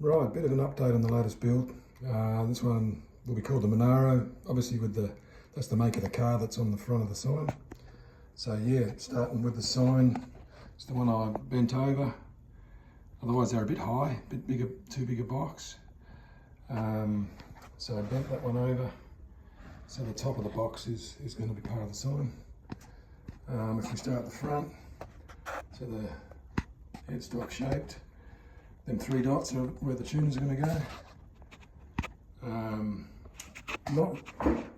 Right, bit of an update on the latest build. This one will be called the Monaro, obviously that's the make of the car that's on the front of the sign. So yeah, starting with the sign, it's the one I bent over. Otherwise they're a bit high, a bit bigger, too big a box. So I bent that one over. So the top of the box is going to be part of the sign. If we start at the front, so the headstock shaped, them 3 dots are where the tuners are going to go.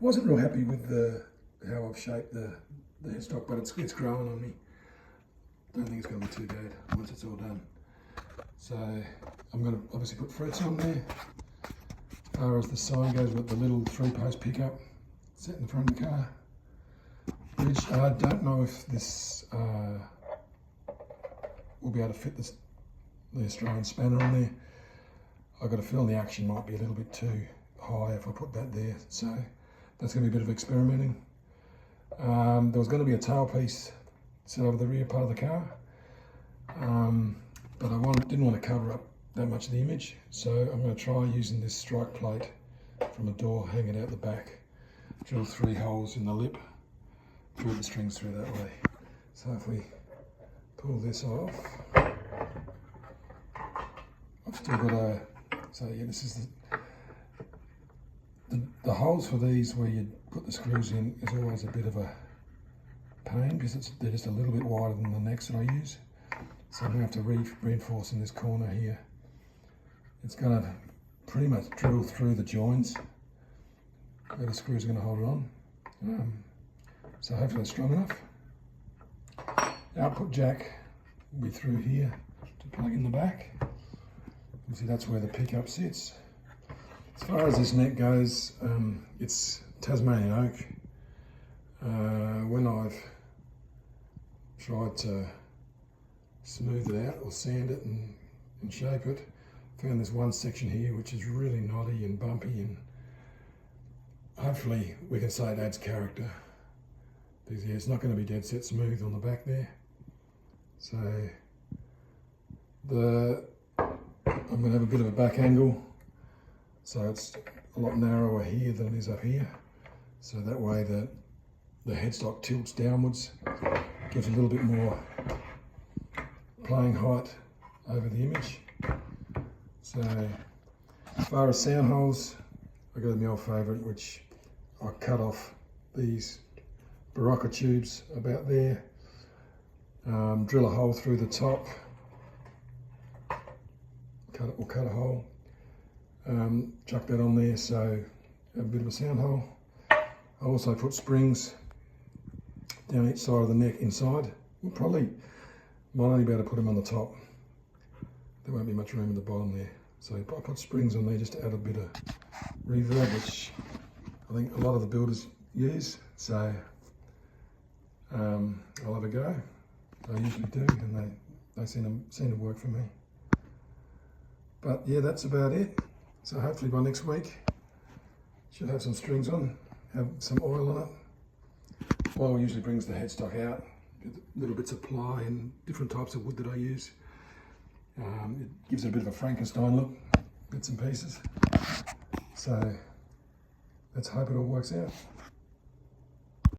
Wasn't real happy with how I've shaped the headstock, but it's growing on me. Don't think it's going to be too bad once it's all done. So I'm going to obviously put frets on there. As far as the sign goes, with the little 3-post pickup set in the front of the car. Which I don't know if this will be able to fit the Australian spanner on there. I've got a feeling the action might be a little bit too high if I put that there, so that's going to be a bit of experimenting. There was going to be a tailpiece set over the rear part of the car, but I didn't want to cover up that much of the image, so I'm going to try using this strike plate from a door hanging out the back. Drill 3 holes in the lip, pull the strings through that way. So if we pull this off, I've still got so yeah, this is the holes for these where you put the screws in is always a bit of a pain because they're just a little bit wider than the necks that I use. So I'm going to have to reinforce in this corner here. It's going to pretty much drill through the joins where the screws are going to hold it on. So hopefully it's strong enough. The output jack will be through here to plug in the back. You see that's where the pickup sits. As far as this neck goes, it's Tasmanian oak. When I've tried to smooth it out or sand it and shape it, found this one section here which is really knotty and bumpy, and hopefully we can say it adds character. Because yeah, it's not going to be dead set smooth on the back there. So I'm going to have a bit of a back angle, so it's a lot narrower here than it is up here. So that way the headstock tilts downwards, gives a little bit more playing height over the image. So as far as sound holes, I go to my old favourite, which I cut off these Barocca tubes about there, drill a hole through the top, cut a hole, chuck that on there, so a bit of a sound hole. I also put springs down each side of the neck inside. We'll probably might only be able to put them on the top. There won't be much room at the bottom there. So I put springs on there just to add a bit of reverb, which I think a lot of the builders use. So I'll have a go. I usually do, and they seem to work for me. But yeah, that's about it. So hopefully by next week, should have some strings on, have some oil on it. Oil usually brings the headstock out, little bits of ply and different types of wood that I use. It gives it a bit of a Frankenstein look, bits and pieces. So let's hope it all works out.